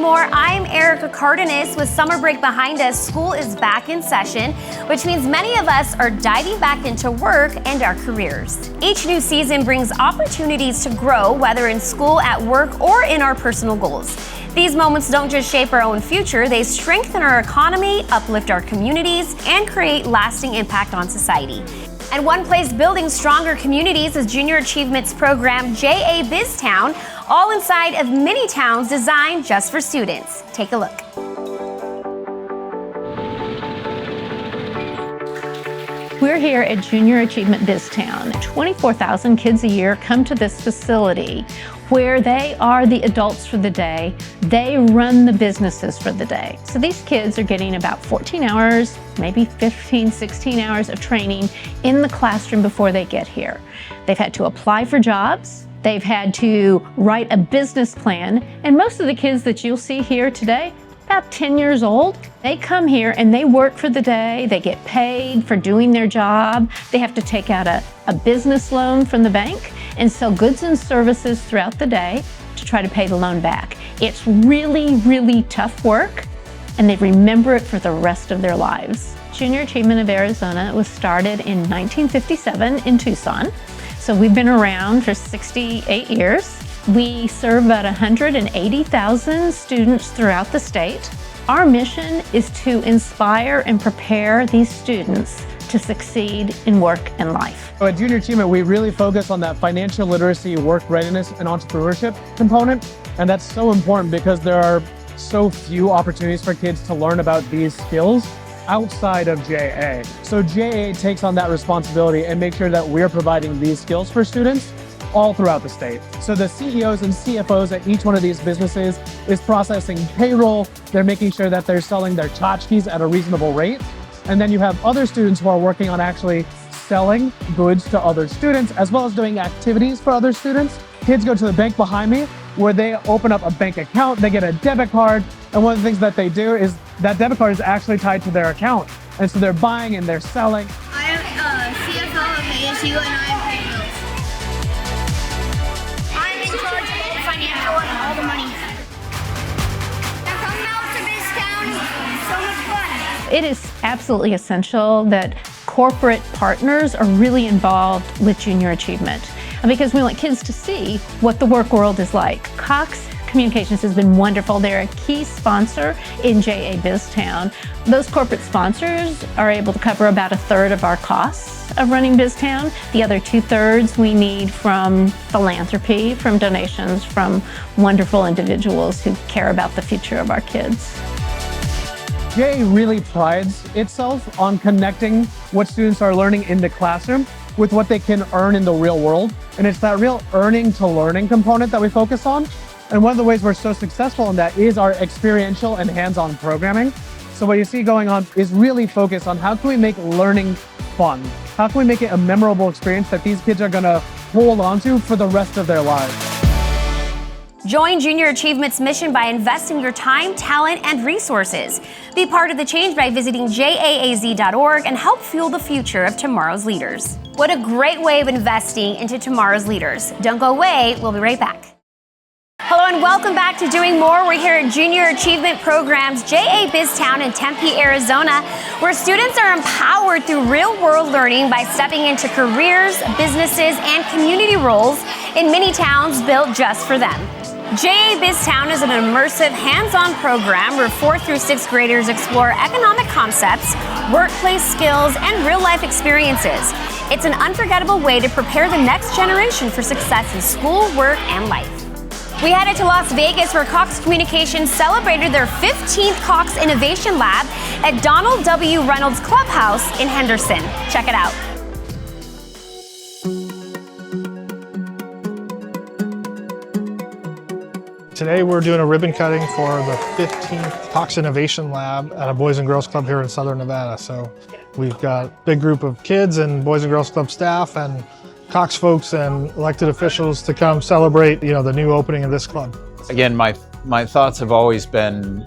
more. I'm Erica Cardenas. With summer break behind us, school is back in session, which means many of us are diving back into work and our careers. Each new season brings opportunities to grow, whether in school, at work, or in our personal goals. These moments don't just shape our own future, they strengthen our economy, uplift our communities, and create lasting impact on society. And one place building stronger communities is Junior Achievement's program, JA BizTown, all inside of mini towns designed just for students. Take a look. We're here at Junior Achievement BizTown. 24,000 kids a year come to this facility where they are the adults for the day. They run the businesses for the day. So these kids are getting about 14 hours, maybe 15, 16 hours of training in the classroom before they get here. They've had to apply for jobs. They've had to write a business plan. And most of the kids that you'll see here today, about 10 years old, they come here and they work for the day. They get paid for doing their job. They have to take out a business loan from the bank and sell goods and services throughout the day to try to pay the loan back. It's really, really tough work, and they remember it for the rest of their lives. Junior Achievement of Arizona was started in 1957 in Tucson. So we've been around for 68 years. We serve about 180,000 students throughout the state. Our mission is to inspire and prepare these students to succeed in work and life. At Junior Achievement, we really focus on that financial literacy, work readiness, and entrepreneurship component. And that's so important because there are so few opportunities for kids to learn about these skills outside of JA. So JA takes on that responsibility and makes sure that we're providing these skills for students all throughout the state. So the CEOs and CFOs at each one of these businesses is processing payroll. They're making sure that they're selling their tchotchkes at a reasonable rate. And then you have other students who are working on actually selling goods to other students, as well as doing activities for other students. Kids go to the bank behind me where they open up a bank account, they get a debit card, and one of the things that they do is that debit card is actually tied to their account. And so they're buying and they're selling. I am CFO of ASU and I am paying bills. I'm in charge of the financial and all the money. Coming out to this town, so much fun. It is absolutely essential that corporate partners are really involved with Junior Achievement because we want kids to see what the work world is like. Cox Communications has been wonderful. They're a key sponsor in JA BizTown. Those corporate sponsors are able to cover about 1/3 of our costs of running BizTown. The other 2/3 we need from philanthropy, from donations from wonderful individuals who care about the future of our kids. JA really prides itself on connecting what students are learning in the classroom with what they can earn in the real world. And it's that real earning to learning component that we focus on. And one of the ways we're so successful in that is our experiential and hands-on programming. So what you see going on is really focused on how can we make learning fun? How can we make it a memorable experience that these kids are gonna hold on to for the rest of their lives? Join Junior Achievement's mission by investing your time, talent, and resources. Be part of the change by visiting jaaz.org and help fuel the future of tomorrow's leaders. What a great way of investing into tomorrow's leaders. Don't go away, we'll be right back. Hello and welcome back to Doing More. We're here at Junior Achievement Programs, JA BizTown in Tempe, Arizona, where students are empowered through real-world learning by stepping into careers, businesses, and community roles in mini towns built just for them. JA BizTown is an immersive, hands-on program where 4th through 6th graders explore economic concepts, workplace skills, and real-life experiences. It's an unforgettable way to prepare the next generation for success in school, work, and life. We headed to Las Vegas where Cox Communications celebrated their 15th Cox Innovation Lab at Donald W. Reynolds Clubhouse in Henderson. Check it out. Today we're doing a ribbon cutting for the 15th Cox Innovation Lab at a Boys and Girls Club here in Southern Nevada. So we've got a big group of kids and Boys and Girls Club staff and Cox folks and elected officials to come celebrate, the new opening of this club. Again, my thoughts have always been,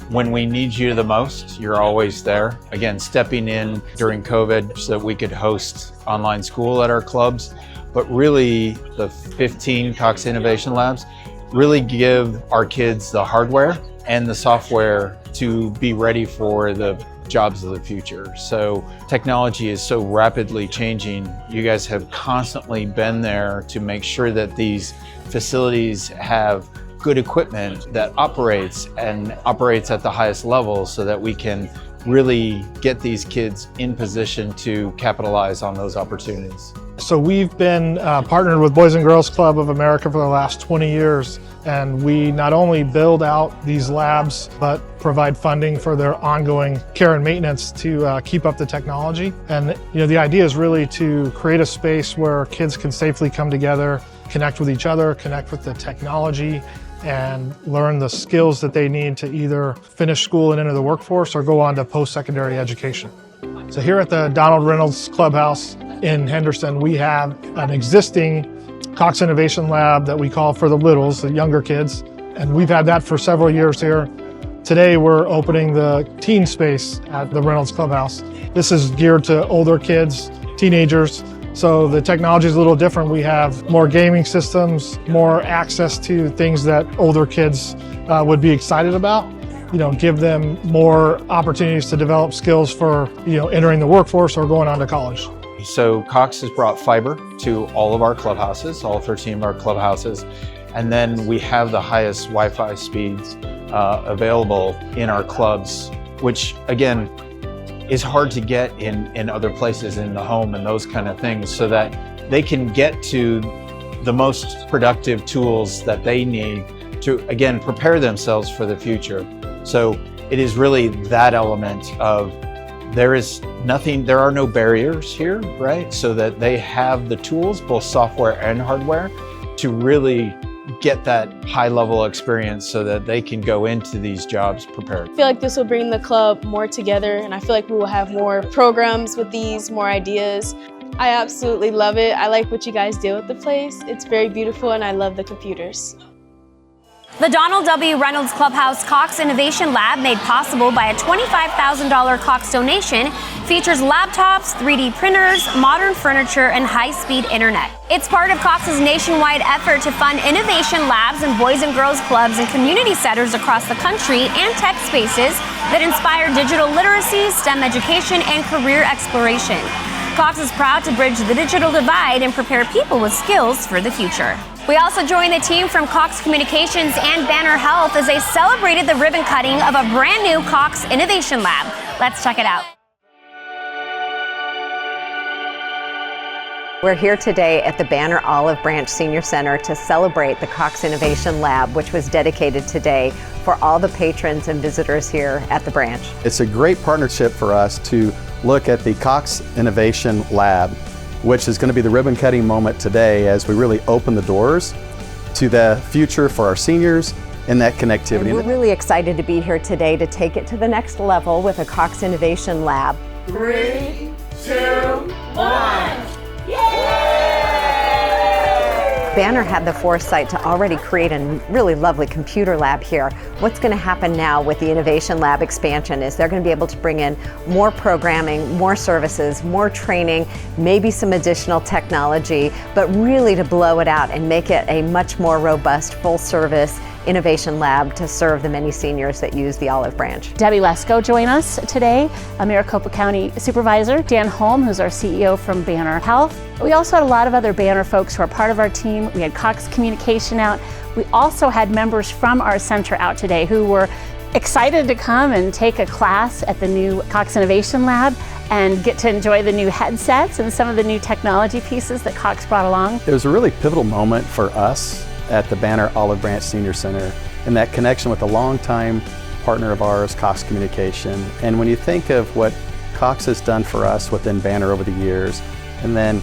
when we need you the most, you're always there. Again, stepping in during COVID so that we could host online school at our clubs, but really the 15 Cox Innovation Labs really give our kids the hardware and the software to be ready for the jobs of the future. So technology is so rapidly changing. You guys have constantly been there to make sure that these facilities have good equipment that operates at the highest level so that we can really get these kids in position to capitalize on those opportunities. So we've been partnered with Boys and Girls Club of America for the last 20 years, and we not only build out these labs, but provide funding for their ongoing care and maintenance to keep up the technology. And the idea is really to create a space where kids can safely come together, connect with each other, connect with the technology, and learn the skills that they need to either finish school and enter the workforce or go on to post-secondary education. So here at the Donald Reynolds Clubhouse in Henderson, we have an existing Cox Innovation Lab that we call for the littles, the younger kids, and we've had that for several years here. Today we're opening the teen space at the Reynolds Clubhouse. This is geared to older kids, teenagers, so the technology is a little different. We have more gaming systems, more access to things that older kids would be excited about. Give them more opportunities to develop skills for, entering the workforce or going on to college. So Cox has brought fiber to all of our clubhouses, all 13 of our clubhouses, and then we have the highest Wi-Fi speeds available in our clubs, which again is hard to get in other places in the home and those kind of things, so that they can get to the most productive tools that they need to, again, prepare themselves for the future. So it is really that element of there are no barriers here, right? So that they have the tools, both software and hardware, to really get that high level experience so that they can go into these jobs prepared. I feel like this will bring the club more together, and I feel like we will have more programs with these, more ideas. I absolutely love it. I like what you guys do with the place. It's very beautiful, and I love the computers. The Donald W. Reynolds Clubhouse Cox Innovation Lab, made possible by a $25,000 Cox donation, features laptops, 3D printers, modern furniture, and high-speed internet. It's part of Cox's nationwide effort to fund innovation labs in boys and girls clubs and community centers across the country and tech spaces that inspire digital literacy, STEM education, and career exploration. Cox is proud to bridge the digital divide and prepare people with skills for the future. We also joined the team from Cox Communications and Banner Health as they celebrated the ribbon cutting of a brand new Cox Innovation Lab. Let's check it out. We're here today at the Banner Olive Branch Senior Center to celebrate the Cox Innovation Lab, which was dedicated today for all the patrons and visitors here at the branch. It's a great partnership for us to look at the Cox Innovation Lab, which is going to be the ribbon cutting moment today as we really open the doors to the future for our seniors and that connectivity. And we're really excited to be here today to take it to the next level with a Cox Innovation Lab. 3, 2, 1. Banner had the foresight to already create a really lovely computer lab here. What's going to happen now with the Innovation Lab expansion is they're going to be able to bring in more programming, more services, more training, maybe some additional technology, but really to blow it out and make it a much more robust, full-service innovation lab to serve the many seniors that use the Olive Branch. Debbie Lesko joined us today, a Maricopa County Supervisor, Dan Holm, who's our CEO from Banner Health. We also had a lot of other Banner folks who are part of our team. We had Cox Communication out. We also had members from our center out today who were excited to come and take a class at the new Cox Innovation Lab and get to enjoy the new headsets and some of the new technology pieces that Cox brought along. It was a really pivotal moment for us at the Banner Olive Branch Senior Center, and that connection with a longtime partner of ours, Cox Communication. And when you think of what Cox has done for us within Banner over the years, and then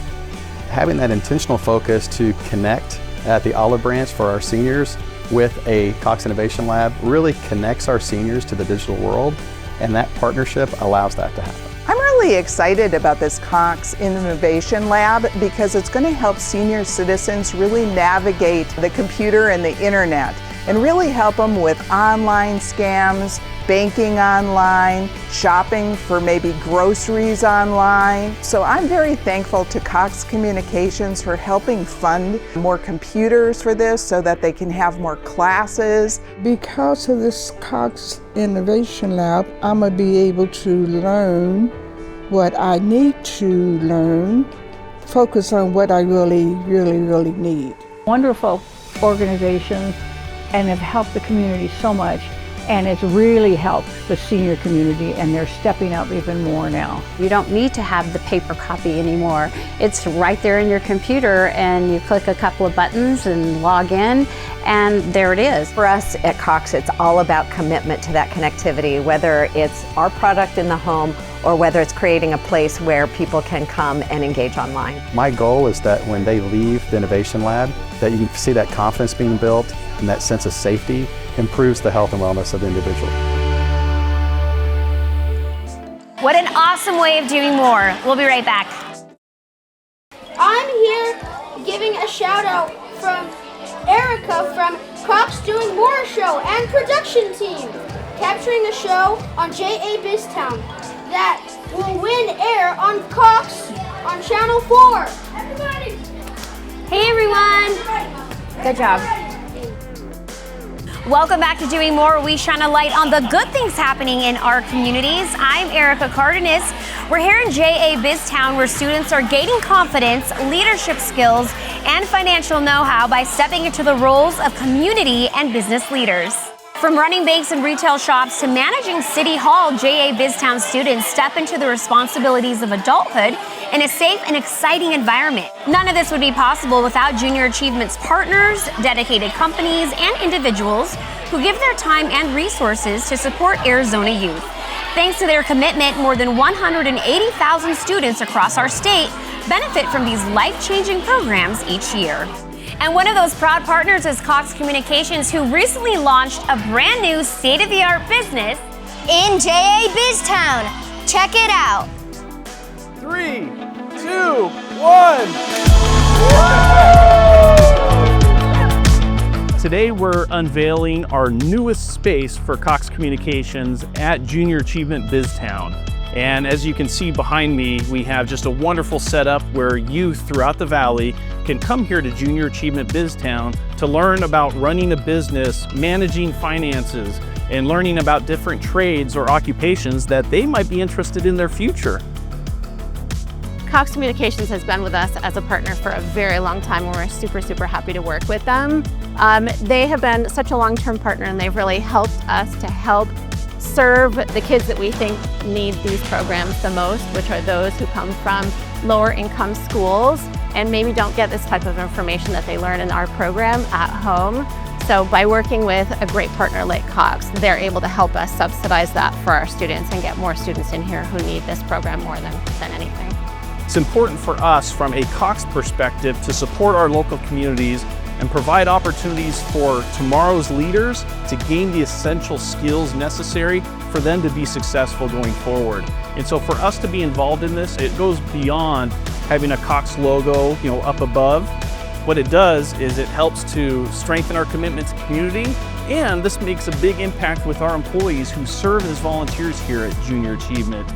having that intentional focus to connect at the Olive Branch for our seniors with a Cox Innovation Lab really connects our seniors to the digital world, and that partnership allows that to happen. I'm really excited about this Cox Innovation Lab because it's going to help senior citizens really navigate the computer and the internet. and really help them with online scams, banking online, shopping for maybe groceries online. So I'm very thankful to Cox Communications for helping fund more computers for this so that they can have more classes. Because of this Cox Innovation Lab, I'm going to be able to learn what I need to learn, focus on what I really need. Wonderful organizations and have helped the community so much. And it's really helped the senior community, and they're stepping up even more now. You don't need to have the paper copy anymore. It's right there in your computer, and you click a couple of buttons and log in, and there it is. For us at Cox, it's all about commitment to that connectivity, whether it's our product in the home or whether it's creating a place where people can come and engage online. My goal is that when they leave the Innovation Lab, that you can see that confidence being built and that sense of safety improves the health and wellness of the individual. What an awesome way of doing more. We'll be right back. I'm here giving a shout out from Erica from Cox Doing More Show and production team, capturing a show on JA BizTown that will win air on Cox on Channel 4. Everybody! Hey everyone! Good job. Welcome back to Doing More, where we shine a light on the good things happening in our communities. I'm Erica Cardenas. We're here in JA BizTown, where students are gaining confidence, leadership skills, and financial know-how by stepping into the roles of community and business leaders. From running banks and retail shops to managing City Hall, JA BizTown students step into the responsibilities of adulthood in a safe and exciting environment. None of this would be possible without Junior Achievement's partners, dedicated companies, and individuals who give their time and resources to support Arizona youth. Thanks to their commitment, more than 180,000 students across our state benefit from these life-changing programs each year. And one of those proud partners is Cox Communications, who recently launched a brand new state-of-the-art business in JA BizTown. Check it out. 3, 2, 1. Today we're unveiling our newest space for Cox Communications at Junior Achievement BizTown. And as you can see behind me, we have just a wonderful setup where youth throughout the valley can come here to Junior Achievement BizTown to learn about running a business, managing finances, and learning about different trades or occupations that they might be interested in their future. Cox Communications has been with us as a partner for a very long time, and we're super happy to work with them. They have been such a long-term partner, and they've really helped us to help serve the kids that we think need these programs the most, which are those who come from lower income schools and maybe don't get this type of information that they learn in our program at home. So by working with a great partner like Cox, they're able to help us subsidize that for our students and get more students in here who need this program more than anything. It's important for us from a Cox perspective to support our local communities and provide opportunities for tomorrow's leaders to gain the essential skills necessary for them to be successful going forward. And so for us to be involved in this, it goes beyond having a Cox logo, up above. What it does is it helps to strengthen our commitment to community, and this makes a big impact with our employees who serve as volunteers here at Junior Achievement.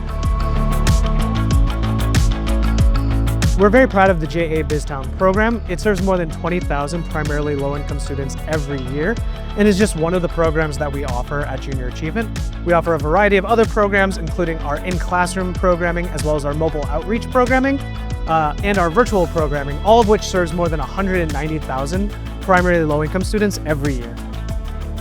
We're very proud of the JA BizTown program. It serves more than 20,000 primarily low-income students every year, and is just one of the programs that we offer at Junior Achievement. We offer a variety of other programs, including our in-classroom programming, as well as our mobile outreach programming, and our virtual programming, all of which serves more than 190,000 primarily low-income students every year.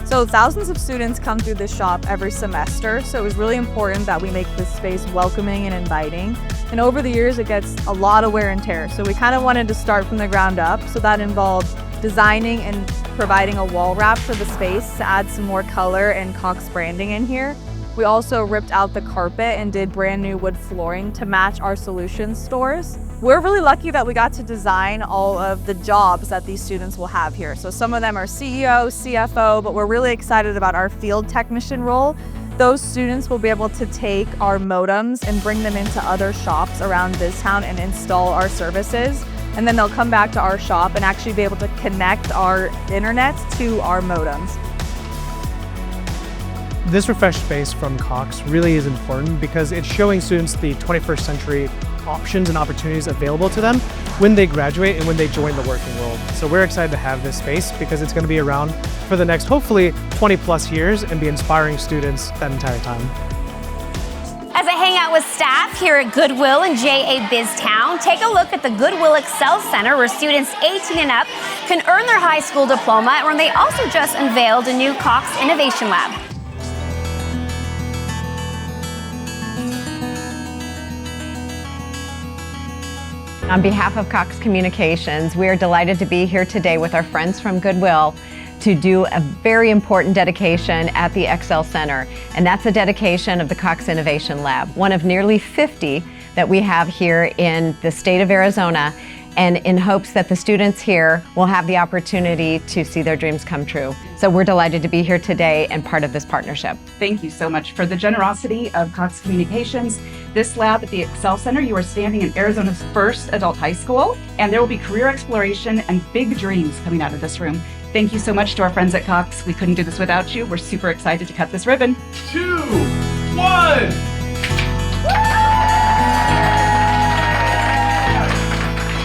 So thousands of students come through this shop every semester, so it was really important that we make this space welcoming and inviting. And over the years, it gets a lot of wear and tear. So we kind of wanted to start from the ground up. So that involved designing and providing a wall wrap for the space to add some more color and Cox branding in here. We also ripped out the carpet and did brand new wood flooring to match our solutions stores. We're really lucky that we got to design all of the jobs that these students will have here. So some of them are CEO, CFO, but we're really excited about our field technician role. Those students will be able to take our modems and bring them into other shops around BizTown and install our services. and then they'll come back to our shop and actually be able to connect our internet to our modems. This refreshed space from Cox really is important because it's showing students the 21st century options and opportunities available to them when they graduate and when they join the working world. So we're excited to have this space because it's going to be around for the next, hopefully, 20 plus years and be inspiring students that entire time. As I hang out with staff here at Goodwill in JA Biztown, take a look at the Goodwill Excel Center where students 18 and up can earn their high school diploma, where they also just unveiled a new Cox Innovation Lab. On behalf of Cox Communications, we are delighted to be here today with our friends from Goodwill to do a very important dedication at the Excel Center. And that's a dedication of the Cox Innovation Lab, one of nearly 50 that we have here in the state of Arizona, and in hopes that the students here will have the opportunity to see their dreams come true. So we're delighted to be here today and part of this partnership. Thank you so much for the generosity of Cox Communications. This lab at the Excel Center, you are standing in Arizona's first adult high school, and there will be career exploration and big dreams coming out of this room. Thank you so much to our friends at Cox. We couldn't do this without you. We're super excited to cut this ribbon. 2, 1.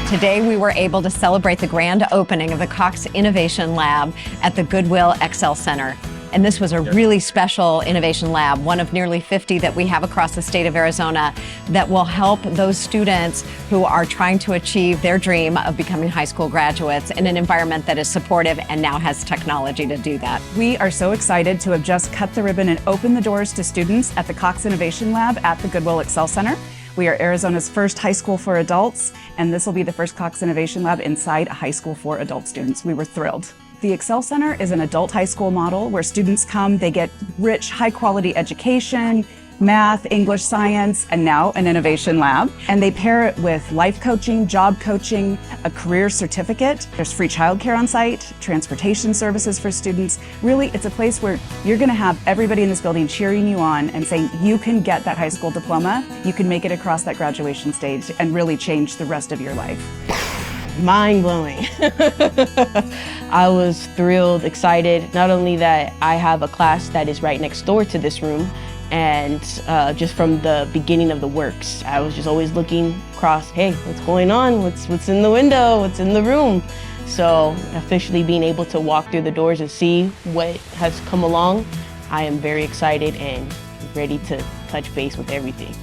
Today we were able to celebrate the grand opening of the Cox Innovation Lab at the Goodwill Excel Center. And this was a really special innovation lab, one of nearly 50 that we have across the state of Arizona that will help those students who are trying to achieve their dream of becoming high school graduates in an environment that is supportive and now has technology to do that. We are so excited to have just cut the ribbon and opened the doors to students at the Cox Innovation Lab at the Goodwill Excel Center. We are Arizona's first high school for adults, and this will be the first Cox Innovation Lab inside a high school for adult students. We were thrilled. The Excel Center is an adult high school model where students come, they get rich, high-quality education, math, English, science, and now an innovation lab. And they pair it with life coaching, job coaching, a career certificate. There's free childcare on site, transportation services for students. Really, it's a place where you're gonna have everybody in this building cheering you on and saying, you can get that high school diploma, you can make it across that graduation stage and really change the rest of your life. Mind-blowing. I was thrilled, excited, not only that I have a class that is right next door to this room, and just from the beginning of the works, I was just always looking across, hey, what's going on? What's in the window? What's in the room? So officially being able to walk through the doors and see what has come along, I am very excited and ready to touch base with everything.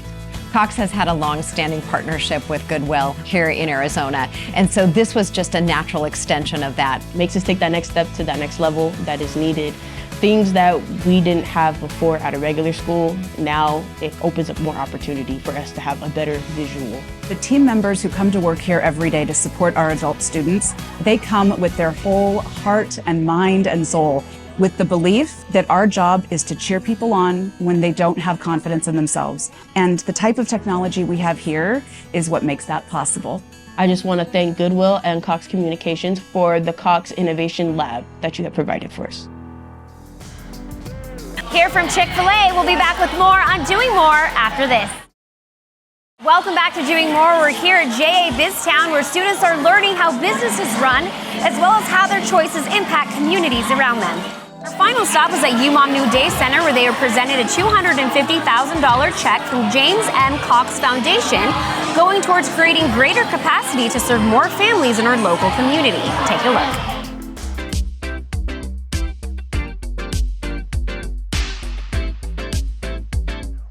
Cox has had a long-standing partnership with Goodwill here in Arizona, and so this was just a natural extension of that. Makes us take that next step to that next level that is needed. Things that we didn't have before at a regular school, now it opens up more opportunity for us to have a better visual. The team members who come to work here every day to support our adult students, they come with their whole heart and mind and soul, with the belief that our job is to cheer people on when they don't have confidence in themselves. And the type of technology we have here is what makes that possible. I just want to thank Goodwill and Cox Communications for the Cox Innovation Lab that you have provided for us. Here from Chick-fil-A, we'll be back with more on Doing More after this. Welcome back to Doing More. We're here at JA Biztown, where students are learning how businesses run, as well as how their choices impact communities around them. Our final stop was at UMOM New Day Center, where they were presented a $250,000 check from James M. Cox Foundation, going towards creating greater capacity to serve more families in our local community. Take a look.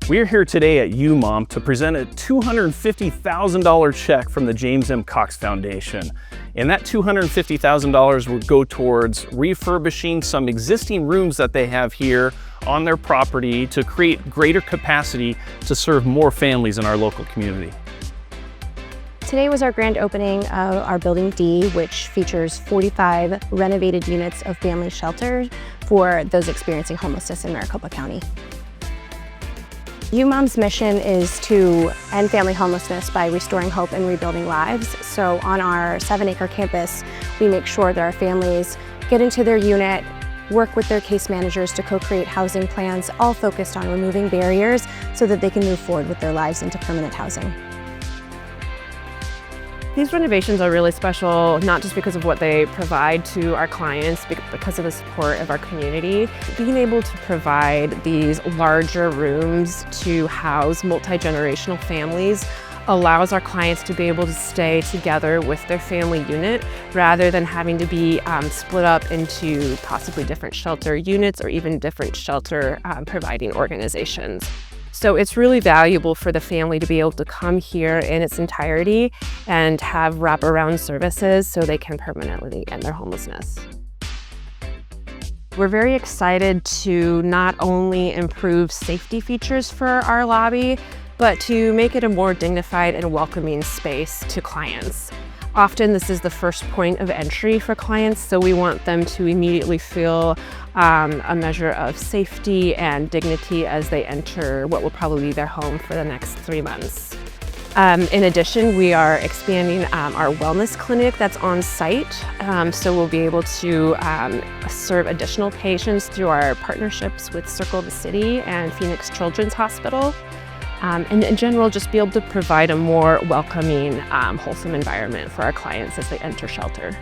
We're here today at UMOM to present a $250,000 check from the James M. Cox Foundation. And that $250,000 will go towards refurbishing some existing rooms that they have here on their property to create greater capacity to serve more families in our local community. Today was our grand opening of our Building D, which features 45 renovated units of family shelter for those experiencing homelessness in Maricopa County. UMOM's mission is to end family homelessness by restoring hope and rebuilding lives. So on our 7-acre campus, we make sure that our families get into their unit, work with their case managers to co-create housing plans, all focused on removing barriers so that they can move forward with their lives into permanent housing. These renovations are really special, not just because of what they provide to our clients, but because of the support of our community. Being able to provide these larger rooms to house multi-generational families allows our clients to be able to stay together with their family unit rather than having to be split up into possibly different shelter units or even different shelter providing organizations. So it's really valuable for the family to be able to come here in its entirety and have wraparound services so they can permanently end their homelessness. We're very excited to not only improve safety features for our lobby, but to make it a more dignified and welcoming space to clients. Often this is the first point of entry for clients, so we want them to immediately feel a measure of safety and dignity as they enter what will probably be their home for the next 3 months. In addition, we are expanding our wellness clinic that's on site, so we'll be able to serve additional patients through our partnerships with Circle of the City and Phoenix Children's Hospital. And in general, just be able to provide a more welcoming, wholesome environment for our clients as they enter shelter.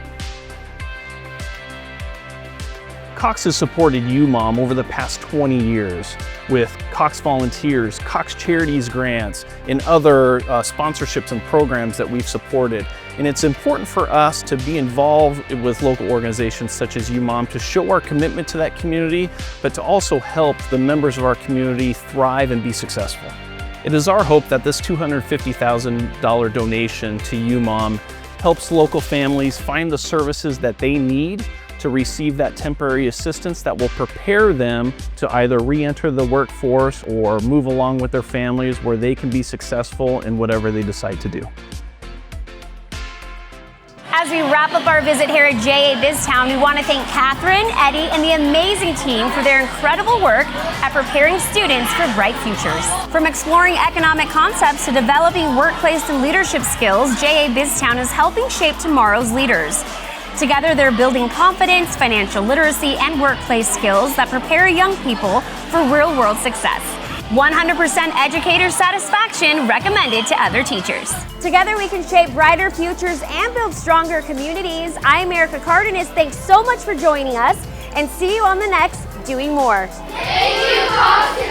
Cox has supported UMOM over the past 20 years with Cox Volunteers, Cox Charities grants, and other sponsorships and programs that we've supported. And it's important for us to be involved with local organizations such as UMOM to show our commitment to that community, but to also help the members of our community thrive and be successful. It is our hope that this $250,000 donation to UMOM helps local families find the services that they need to receive that temporary assistance that will prepare them to either re-enter the workforce or move along with their families where they can be successful in whatever they decide to do. As we wrap up our visit here at JA BizTown, we want to thank Catherine, Eddie, and the amazing team for their incredible work at preparing students for bright futures. From exploring economic concepts to developing workplace and leadership skills, JA BizTown is helping shape tomorrow's leaders. Together, they're building confidence, financial literacy, and workplace skills that prepare young people for real-world success. 100% educator satisfaction recommended to other teachers. Together we can shape brighter futures and build stronger communities. I'm Erica Cardenas. Thanks so much for joining us, and see you on the next Doing More. Thank you, Cox.